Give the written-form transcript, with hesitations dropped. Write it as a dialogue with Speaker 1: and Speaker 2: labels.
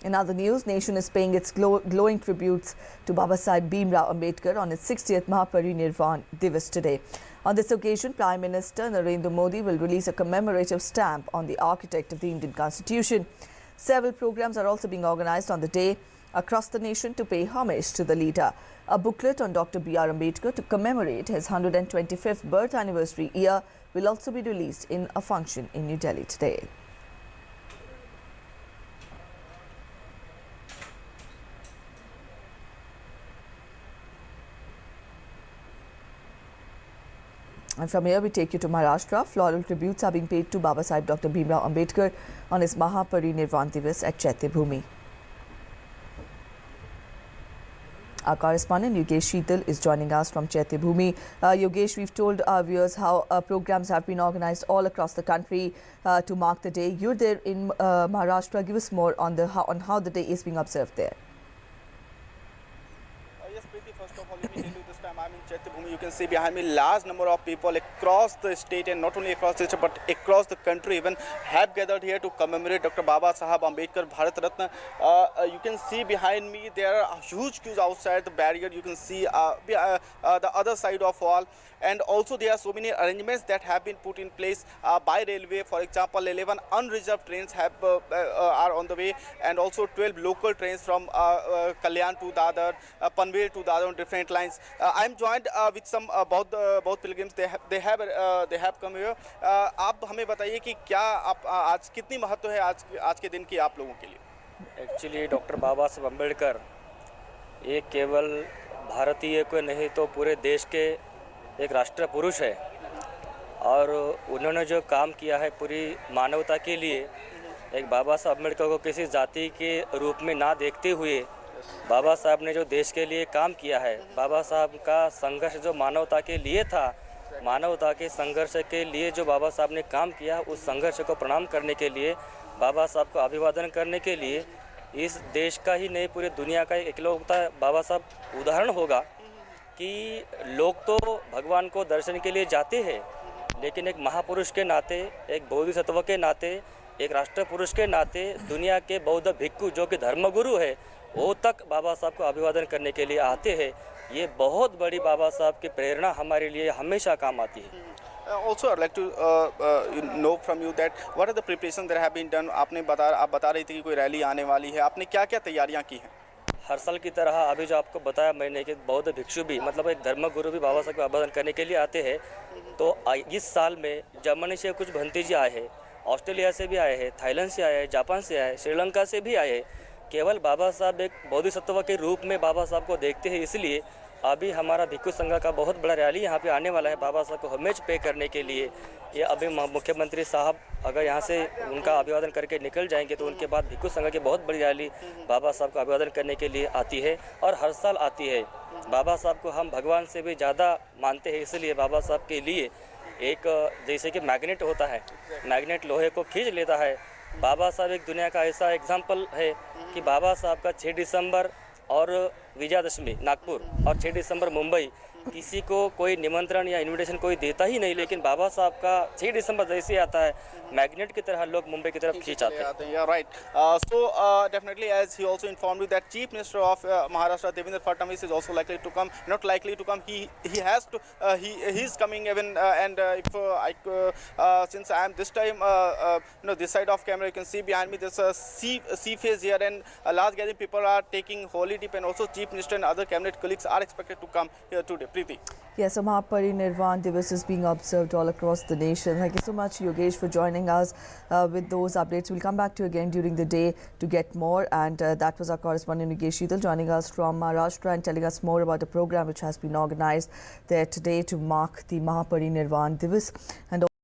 Speaker 1: In other news, nation is paying its glowing tributes to Babasaheb Bhimrao Ambedkar on its 60th Mahaparinirvan Divas today. On this occasion, Prime Minister Narendra Modi will release a commemorative stamp on the architect of the Indian Constitution. Several programs are also being organized on the day across the nation to pay homage to the leader. A booklet on Dr. B.R. Ambedkar to commemorate his 125th birth anniversary year will also be released in a function in New Delhi today. And from here we take you to Maharashtra. Floral tributes are being paid to Babasaheb Dr. Bhimrao Ambedkar on his Mahaparinirvan Divas at Chaityabhumi. Our correspondent Yogesh Sheetal is joining us from Chaityabhumi. Yogesh, we've told our viewers how programs have been organized all across the country to mark the day. You're there in Maharashtra. Give us more on how the day is being observed there.
Speaker 2: Yes, Preeti, first of all, let me tell you this time I'm in Chaityabhumi. You can see behind me large number of people across the state, and not only across the state but across the country even have gathered here to commemorate Dr. Babasaheb Ambedkar Bharat Ratna. You can see behind me there are huge queues outside the barrier. You can see the other side of wall, and also there are so many arrangements that have been put in place by railway. For example, 11 unreserved trains are on the way, and also 12 local trains from Kalyan to Dadar, Panvel to Dadar on different lines. I'm joined with some both pilgrims. They have come here. आप हमें बताइए कि क्या आप आज कितनी महत्व है आज के दिन की आप लोगों के लिए?
Speaker 3: एक्चुअली डॉक्टर बाबा साहब अम्बेडकर ये केवल भारतीय को नहीं तो पूरे देश के एक राष्ट्र पुरुष है, और उन्होंने जो काम किया है पूरी मानवता के लिए, एक बाबा साहब अम्बेडकर को किसी जाति के रूप में ना देखते हुए बाबा साहब ने जो देश के लिए काम किया है, बाबा साहब का संघर्ष जो मानवता के लिए था, मानवता के संघर्ष के लिए जो बाबा साहब ने काम किया, उस संघर्ष को प्रणाम करने के लिए, बाबा साहब को अभिवादन करने के लिए इस देश का ही नहीं पूरे दुनिया का इकलौता बाबा साहब उदाहरण होगा कि लोग तो भगवान को दर्शन के लिए जाते हैं, लेकिन एक महापुरुष के नाते, एक बोधिसत्व के नाते, एक राष्ट्र पुरुष के नाते दुनिया के बौद्ध भिक्खु जो कि धर्मगुरु है वो तक बाबा साहब को अभिवादन करने के लिए आते हैं। ये बहुत बड़ी बाबा साहब की प्रेरणा हमारे लिए हमेशा काम आती है।
Speaker 2: Also, I'd like to know from you that what are the preparations that have been done? आप बता रही थी कि कोई रैली आने वाली है, आपने क्या-क्या तैयारियां की हैं?
Speaker 3: हर साल की तरह अभी जो आपको बताया मैंने कि बौद्ध भिक्षु भी मतलब एक धर्मगुरु भी बाबा साहब को अभिवादन करने के लिए आते हैं। तो इस साल में जर्मनी से कुछ भंती जी आए हैं, ऑस्ट्रेलिया से भी आए हैं, थाईलैंड से आए हैं, जापान से आए हैं, श्रीलंका से भी आए हैं। केवल बाबा साहब एक बोधिसत्व के रूप में बाबा साहब को देखते हैं, इसलिए अभी हमारा भिक्षु संघ का बहुत बड़ा रैली यहाँ पे आने वाला है बाबा साहब को होमेज पे करने के लिए। ये अभी मुख्यमंत्री साहब अगर यहाँ से उनका अभिवादन करके निकल जाएंगे तो उनके बाद भिक्षु संघ की बहुत बड़ी रैली बाबा साहब को अभिवादन करने के लिए आती है, और हर साल आती है। बाबा साहब को हम भगवान से भी ज़्यादा मानते हैं, इसलिए बाबा साहब के लिए एक जैसे कि मैग्नेट होता है, मैग्नेट लोहे को खींच लेता है। बाबा साहब एक दुनिया का ऐसा एग्जाम्पल है कि बाबा साहब का 6 दिसंबर और विजयादशमी नागपुर और 6 दिसंबर मुंबई, किसी को कोई निमंत्रण या इनविटेशन कोई देता ही नहीं, लेकिन बाबा साहब का 6 दिसंबर जैसे आता है मैग्नेट की तरह लोग मुंबई की तरफ खींच आते हैं।
Speaker 2: Yeah, right. So definitely, as he also informed you that Chief Minister of Maharashtra Devendra Fadnavis is also likely to come. Not likely to come. He has to. He's coming even. And since I am this time, this side of camera, you can see behind me there's a sea face here, and a large gathering people are taking holy dip, and also Chief Minister and other cabinet colleagues are expected to come here today. Preeti.
Speaker 1: Yes, so Mahaparinirvan Divas is being observed all across the nation. Thank you so much, Yogesh, for joining us with those updates. We'll come back to you again during the day to get more. And that was our correspondent, Yogesh Sheetal, joining us from Maharashtra and telling us more about the program which has been organized there today to mark the Mahaparinirvan Divas. And